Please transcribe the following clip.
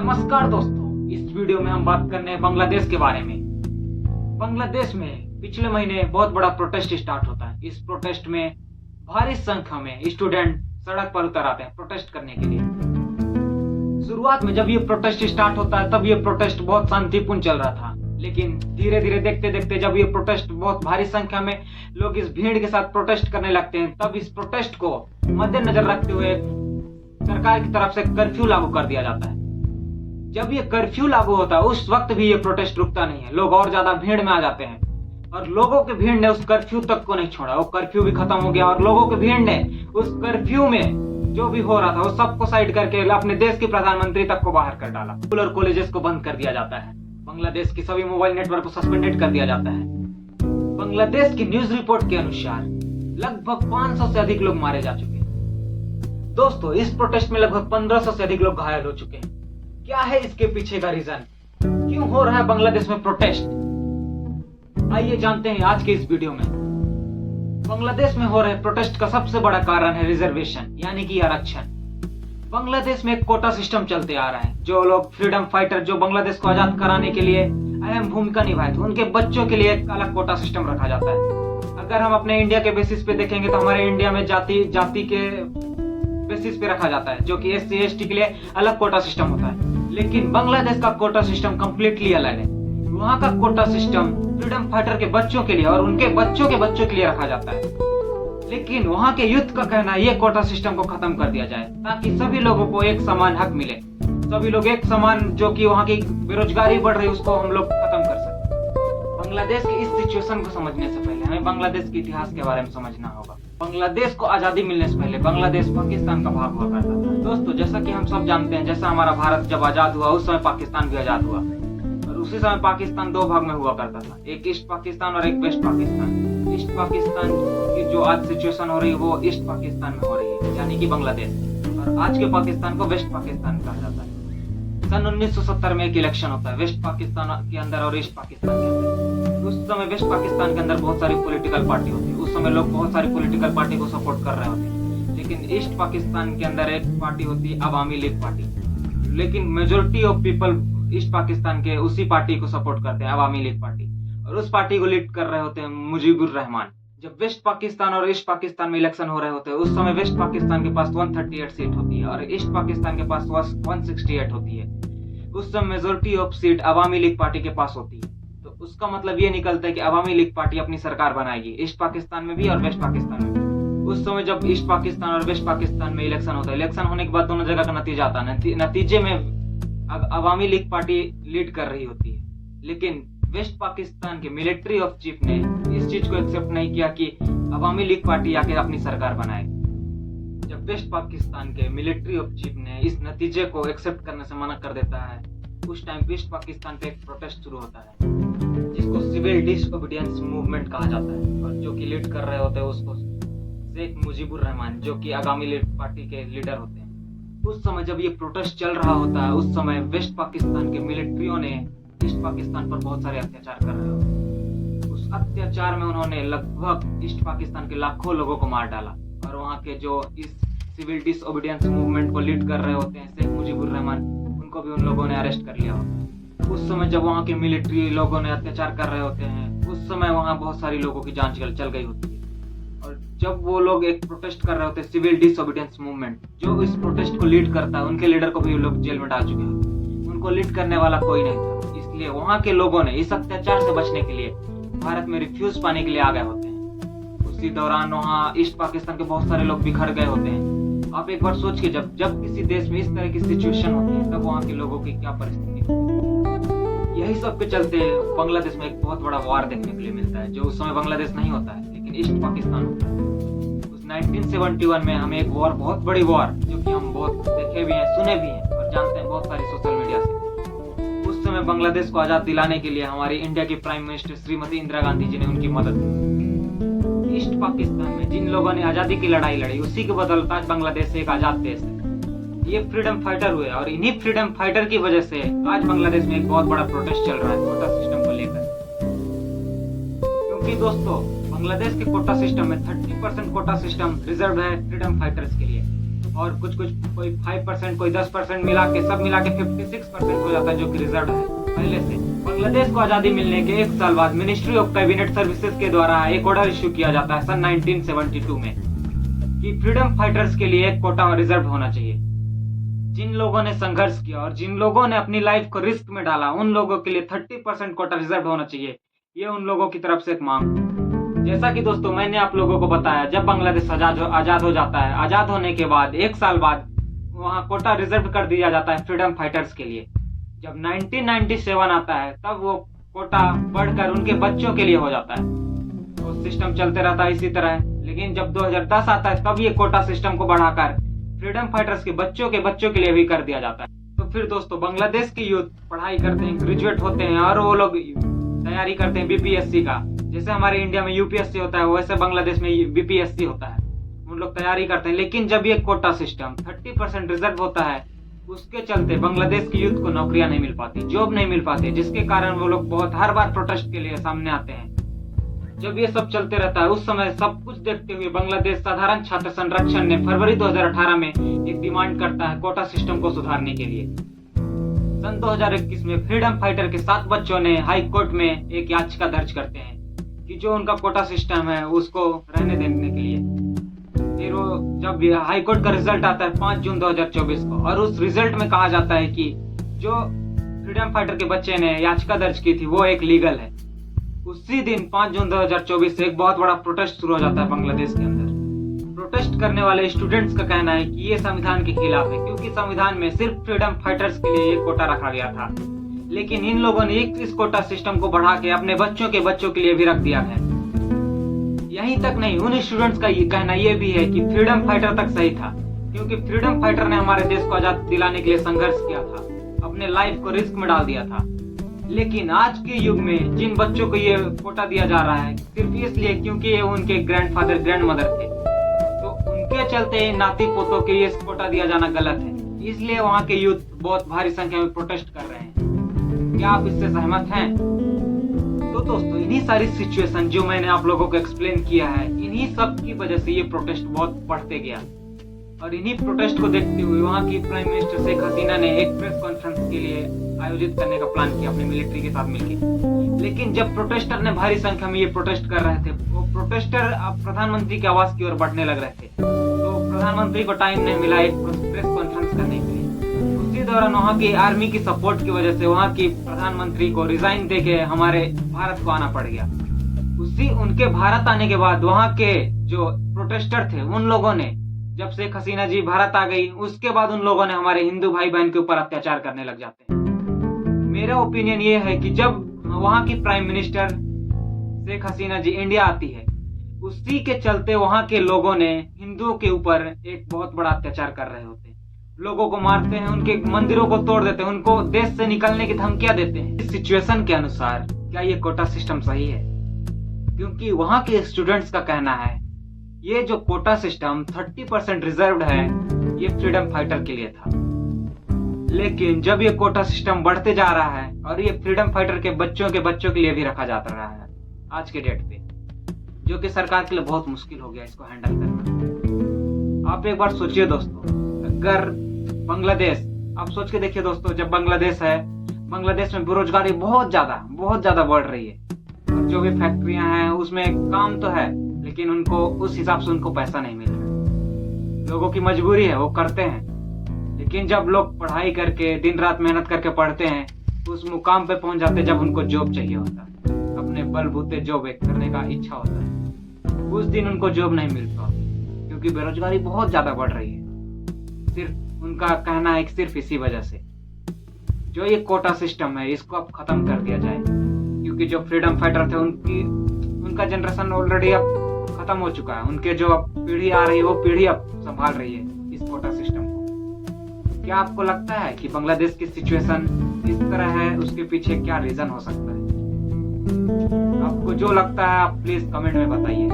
नमस्कार दोस्तों, इस वीडियो में हम बात करने हैं बांग्लादेश के बारे में। बांग्लादेश में पिछले महीने बहुत बड़ा प्रोटेस्ट स्टार्ट होता है। इस प्रोटेस्ट में भारी संख्या में स्टूडेंट सड़क पर उतर आते हैं प्रोटेस्ट करने के लिए। शुरुआत में जब ये प्रोटेस्ट स्टार्ट होता है तब ये प्रोटेस्ट बहुत शांतिपूर्ण चल रहा था, लेकिन धीरे धीरे देखते देखते जब ये प्रोटेस्ट बहुत भारी संख्या में लोग इस भीड़ के साथ प्रोटेस्ट करने लगते हैं, तब इस प्रोटेस्ट को मद्देनजर रखते हुए सरकार की तरफ से कर्फ्यू लागू कर दिया जाता है। जब ये कर्फ्यू लागू होता है उस वक्त भी ये प्रोटेस्ट रुकता नहीं है, लोग और ज्यादा भीड़ में आ जाते हैं और लोगों की भीड़ ने उस कर्फ्यू तक को नहीं छोड़ा। वो कर्फ्यू भी खत्म हो गया और लोगों की भीड़ ने उस कर्फ्यू में जो भी हो रहा था वो सबको साइड करके अपने देश के प्रधानमंत्री तक को बाहर कर डाला। स्कूल और कॉलेजेस को बंद कर दिया जाता है, बांग्लादेश की सभी मोबाइल नेटवर्क को सस्पेंडेड कर दिया जाता है। बांग्लादेश की न्यूज रिपोर्ट के अनुसार लगभग 500 से अधिक लोग मारे जा चुके हैं। दोस्तों, इस प्रोटेस्ट में लगभग 1500 से अधिक लोग घायल हो चुके हैं। क्या है इसके पीछे का रीजन? क्यों हो रहा है बांग्लादेश में प्रोटेस्ट? आइए जानते हैं आज के इस वीडियो में। बांग्लादेश में हो रहे प्रोटेस्ट का सबसे बड़ा कारण है रिजर्वेशन, यानी कि आरक्षण। बांग्लादेश में एक कोटा सिस्टम चलते आ रहा है। जो लोग फ्रीडम फाइटर जो बांग्लादेश को आजाद कराने के लिए अहम भूमिका निभाए थे, उनके बच्चों के लिए एक अलग कोटा सिस्टम रखा जाता है। अगर हम अपने इंडिया के बेसिस पे देखेंगे तो हमारे इंडिया में जाति के बेसिस पे रखा जाता है, जो कि SC ST के लिए अलग कोटा सिस्टम होता है। लेकिन बांग्लादेश का कोटा सिस्टम कम्प्लीटली अलग है। वहाँ का कोटा सिस्टम फ्रीडम फाइटर के बच्चों के लिए और उनके बच्चों के लिए रखा जाता है। लेकिन वहाँ के यूथ का कहना है ये कोटा सिस्टम को खत्म कर दिया जाए ताकि सभी लोगों को एक समान हक मिले, सभी लोग एक समान, जो कि वहाँ की बेरोजगारी बढ़ रही है उसको हम लोग खत्म कर सकें। बांग्लादेश की इस सिचुएशन को समझने से पहले हमें बांग्लादेश के इतिहास के बारे में समझना होगा। बांग्लादेश को आजादी मिलने से पहले बांग्लादेश पाकिस्तान का भाग हुआ करता था। दोस्तों, जैसा कि हम सब जानते हैं, जैसा हमारा भारत जब आजाद हुआ उस समय पाकिस्तान भी आजाद हुआ और उसी समय पाकिस्तान दो भाग में हुआ करता था, एक ईस्ट पाकिस्तान और एक वेस्ट पाकिस्तान। ईस्ट पाकिस्तान की जो आज सिचुएशन हो रही है वो ईस्ट पाकिस्तान में हो रही है, यानी कि बांग्लादेश, और आज के पाकिस्तान को वेस्ट पाकिस्तान कहा जाता है। सन 1970 में एक इलेक्शन होता है वेस्ट पाकिस्तान के अंदर और ईस्ट पाकिस्तान के अंदर। उस समय वेस्ट पाकिस्तान के अंदर बहुत सारी पॉलिटिकल पार्टी होती है, उस समय लोग बहुत सारी पॉलिटिकल पार्टी को सपोर्ट कर रहे होते हैं। लेकिन ईस्ट पाकिस्तान के अंदर एक पार्टी होती है अवामी लीग पार्टी, लेकिन majority of people east Pakistan के उसी पार्टी को सपोर्ट करते हैं, अवामी लीग पार्टी, और उस पार्टी को लीड कर रहे होते हैं मुजीबुर रहमान। जब वेस्ट पाकिस्तान और ईस्ट पाकिस्तान में इलेक्शन हो रहे होते हैं उस समय वेस्ट पाकिस्तान के पास 138 सीट होती है और ईस्ट पाकिस्तान के पास 168 होती है। उस समय majority of seat Awami league party के पास होती है। तो उसका मतलब ये निकलता है कि अवामी लीग पार्टी अपनी सरकार बनाएगी ईस्ट पाकिस्तान में भी और वेस्ट पाकिस्तान में भी। उस समय जब ईस्ट पाकिस्तान और वेस्ट पाकिस्तान में इलेक्शन होता है, इलेक्शन होने के बाद दोनों जगह का नतीजा आता है। नतीजे में अवामी लीग पार्टी लीड कर रही होती है, लेकिन वेस्ट पाकिस्तान के मिलिट्री ऑफ चीफ ने इस चीज को एक्सेप्ट नहीं किया कि अवामी लीग पार्टी आके अपनी सरकार बनाए। जब वेस्ट पाकिस्तान के मिलिट्री ऑफ चीफ ने इस नतीजे को एक्सेप्ट करने से मना कर देता है, उस टाइम वेस्ट पाकिस्तान पे एक प्रोटेस्ट शुरू होता है जिसको सिविल डिसओबीडियंस मूवमेंट कहा जाता है, और जो कि लीड कर रहे होते हैं उसको शेख मुजीबुर रहमान, जो कि अवामी लीग पार्टी के लीडर होते हैं। उस समय जब ये प्रोटेस्ट चल रहा होता है उस समय वेस्ट पाकिस्तान के मिलिट्रियों ने ईस्ट पाकिस्तान पर बहुत सारे अत्याचार कर रहे होते हैं। उस अत्याचार में उन्होंने लगभग ईस्ट पाकिस्तान के लाखों लोगों को मार डाला और वहाँ के जो इस सिविल डिसओबीडियंस मूवमेंट को लीड कर रहे होते हैं शेख मुजीबुर रहमान, उनको भी उन लोगों ने अरेस्ट कर लिया होता है। उस समय जब वहाँ के मिलिट्री लोगों ने अत्याचार कर रहे होते हैं उस समय वहाँ बहुत सारी लोगों की जान चल गई होती है। और जब वो लोग एक प्रोटेस्ट कर रहे होते हैं सिविल डिसओबीडियंस मूवमेंट, जो इस प्रोटेस्ट को लीड करता है उनके लीडर को भी लोग जेल में डाल चुके हैं, उनको लीड करने वाला कोई नहीं था। इसलिए वहाँ के लोगों ने इस अत्याचार से बचने के लिए भारत में रिफ्यूज पाने के लिए आ गए होते हैं। उसी दौरान वहाँ ईस्ट पाकिस्तान के बहुत सारे लोग बिखर गए होते हैं। आप एक बार सोच के जब किसी देश में इस तरह की सिचुएशन होती है तब वहाँ के लोगों की क्या परिस्थिति होती है। यही सब के चलते बांग्लादेश में एक बहुत बड़ा वॉर देखने के लिए मिलता है, जो उस समय बांग्लादेश नहीं होता है लेकिन ईस्ट पाकिस्तान होता है। उस 1971 में हमें एक वॉर, बहुत बड़ी वॉर, जो कि हम बहुत देखे भी हैं, सुने भी हैं और जानते हैं बहुत सारी सोशल मीडिया से। उस समय बांग्लादेश को आजाद दिलाने के लिए हमारी इंडिया की प्राइम मिनिस्टर श्रीमती इंदिरा गांधी जी ने उनकी मदद की। ईस्ट पाकिस्तान में जिन लोगों ने आजादी की लड़ाई लड़ी उसी के बदौलत आज बांग्लादेश एक आजाद देश है। ये फ्रीडम फाइटर हुए और इन्हीं फ्रीडम फाइटर की वजह से आज बांग्लादेश में एक बहुत बड़ा प्रोटेस्ट चल रहा है कोटा सिस्टम को लेकर। क्योंकि दोस्तों, बांग्लादेश के कोटा सिस्टम में 30% कोटा सिस्टम रिजर्व है फ्रीडम फाइटर्स के लिए। और कुछ कोई 5%, कोई 10% मिला के सब मिला के 56% हो जाता है, जो कि रिजर्व है पहले से। बांग्लादेश को आजादी मिलने के 1 साल बाद मिनिस्ट्री ऑफ कैबिनेट सर्विसेज के द्वारा एक ऑर्डर इश्यू किया जाता है सन 1972 में कि फ्रीडम फाइटर्स के लिए एक कोटा रिजर्व होना चाहिए। जिन लोगों ने संघर्ष किया और जिन लोगों ने अपनी लाइफ को रिस्क में डाला, उन लोगों के लिए 30% कोटा रिजर्व होना चाहिए। ये उन लोगों की तरफ से एक मांग। जैसा कि दोस्तों मैंने आप लोगों को बताया, जब बांग्लादेश आजाद हो जाता है, आजाद होने के बाद 1 साल बाद वहाँ कोटा रिजर्व कर दिया जाता है फ्रीडम फाइटर्स के लिए। जब 1997 आता है तब वो कोटा बढ़कर उनके बच्चों के लिए हो जाता है। तो सिस्टम चलते रहता है इसी तरह। लेकिन जब 2010 आता है तब ये कोटा सिस्टम को बढ़ाकर फ्रीडम फाइटर्स के बच्चों के लिए भी कर दिया जाता है। तो फिर दोस्तों बांग्लादेश के यूथ पढ़ाई करते हैं, ग्रेजुएट होते हैं और वो लोग तैयारी करते हैं बीपीएससी का। जैसे हमारे इंडिया में यूपीएससी होता है, वैसे बांग्लादेश में बीपीएससी होता है। उन लोग तैयारी करते हैं। लेकिन जब ये कोटा सिस्टम 30% रिजर्व होता है, उसके चलते बांग्लादेश के यूथ को नौकरियां नहीं मिल पाती, जॉब नहीं मिल पाती, जिसके कारण वो लोग हर बार प्रोटेस्ट के लिए सामने आते हैं। जब ये सब चलते रहता है, उस समय सब कुछ देखते हुए बांग्लादेश साधारण छात्र संरक्षण ने फरवरी 2018 में एक डिमांड करता है कोटा सिस्टम को सुधारने के लिए। सन 2021 में फ्रीडम फाइटर के 7 बच्चों ने हाई कोर्ट में एक याचिका दर्ज करते हैं कि जो उनका कोटा सिस्टम है उसको रहने देने के लिए। फिर वो जब हाई कोर्ट का रिजल्ट आता है 5 जून 2024 को, और उस रिजल्ट में कहा जाता है कि जो फ्रीडम फाइटर के बच्चे ने याचिका दर्ज की थी वो एक लीगल है। उसी दिन 5 जून 2024 से एक बहुत बड़ा प्रोटेस्ट शुरू हो जाता है बांग्लादेश के अंदर। प्रोटेस्ट करने वाले स्टूडेंट्स का कहना है कि ये संविधान के खिलाफ है, क्योंकि संविधान में सिर्फ फ्रीडम फाइटर्स के लिए एक कोटा रखा गया था। लेकिन इन लोगों ने इस कोटा सिस्टम को बढ़ा के अपने बच्चों के लिए भी रख दिया है। यहीं तक नहीं, उन स्टूडेंट्स का ये कहना ये भी है कि फ्रीडम फाइटर तक सही था, क्योंकि फ्रीडम फाइटर ने हमारे देश को आजाद दिलाने के लिए संघर्ष किया था, अपने लाइफ को रिस्क में डाल दिया था। लेकिन आज के युग में जिन बच्चों को ये कोटा दिया जा रहा है सिर्फ इसलिए क्योंकि ये उनके ग्रैंडफादर ग्रैंडमदर थे, तो उनके चलते नाती पोतों के ये कोटा दिया जाना गलत है। इसलिए वहाँ के यूथ बहुत भारी संख्या में प्रोटेस्ट कर रहे हैं। क्या आप इससे सहमत हैं? तो दोस्तों इन्हीं सारी सिचुएशन जो मैंने आप लोगों को एक्सप्लेन किया है, इन्हीं सब की वजह से ये प्रोटेस्ट बहुत बढ़ते गया। और इन्हीं प्रोटेस्ट को देखते हुए वहाँ की प्राइम मिनिस्टर शेख हसीना ने एक प्रेस कॉन्फ्रेंस के लिए आयोजित करने का प्लान किया अपने मिलिट्री के साथ मिलकर। लेकिन जब प्रोटेस्टर ने भारी संख्या में ये प्रोटेस्ट कर रहे थे, वो प्रोटेस्टर अब प्रधानमंत्री के आवास की ओर बढ़ने लग रहे थे, तो प्रधानमंत्री को टाइम नहीं मिला एक प्रेस कॉन्फ्रेंस करने के लिए। उसी दौरान वहाँ की आर्मी की सपोर्ट की वजह से वहाँ की प्रधानमंत्री को रिजाइन देके हमारे भारत को आना पड़ गया। उनके भारत आने के बाद वहाँ के जो प्रोटेस्टर थे उन लोगों ने, जब शेख हसीना जी भारत आ गई, उसके बाद उन लोगों ने हमारे हिंदू भाई बहन के ऊपर अत्याचार करने लग जाते हैं। मेरा ओपिनियन ये है कि जब वहाँ की प्राइम मिनिस्टर शेख हसीना जी इंडिया आती है, उसी के चलते वहाँ के लोगों ने हिंदुओं के ऊपर एक बहुत बड़ा अत्याचार कर रहे होते हैं। लोगों को मारते हैं, उनके मंदिरों को तोड़ देते हैं, उनको देश से निकलने की धमकियां देते हैं। इस सिचुएशन के अनुसार क्या ये कोटा सिस्टम सही है? क्योंकि वहाँ के स्टूडेंट्स का कहना है ये जो कोटा सिस्टम 30% रिजर्व्ड है, ये फ्रीडम फाइटर के लिए था। लेकिन जब ये कोटा सिस्टम बढ़ते जा रहा है और ये फ्रीडम फाइटर के बच्चों के लिए भी रखा जाता रहा है आज के डेट पे, जो कि सरकार के लिए बहुत मुश्किल हो गया इसको हैंडल करना। आप एक बार सोचिए दोस्तों, अगर बांग्लादेश, आप सोच के देखिए दोस्तों, जब बांग्लादेश है, बांग्लादेश में बेरोजगारी बहुत ज्यादा बढ़ रही है। और जो भी फैक्ट्रियां हैं उसमें काम तो है, लेकिन उनको उस हिसाब से उनको पैसा नहीं मिल रहा। लोगों की मजबूरी है, वो करते हैं। लेकिन जब लोग पढ़ाई करके दिन रात मेहनत करके पढ़ते हैं, उस मुकाम पे पहुंच जाते हैं जब उनको जॉब चाहिए होता है, अपने बलबूते जॉब करने का इच्छा होता है, उस दिन उनको जॉब नहीं मिल पाती, क्योंकि बेरोजगारी बहुत ज्यादा बढ़ रही है। सिर्फ उनका कहना है कि सिर्फ इसी वजह से जो ये कोटा सिस्टम है इसको अब खत्म कर दिया जाए, क्योंकि जो फ्रीडम फाइटर थे उनका जनरेशन ऑलरेडी अब खत्म हो चुका है। उनके जो अब पीढ़ी आ रही है वो पीढ़ी अब संभाल रही है इस कोटा सिस्टम को। क्या आपको लगता है कि बांग्लादेश की सिचुएशन इस तरह है, उसके पीछे क्या रीजन हो सकता है? आपको जो लगता है आप प्लीज कमेंट में बताइए।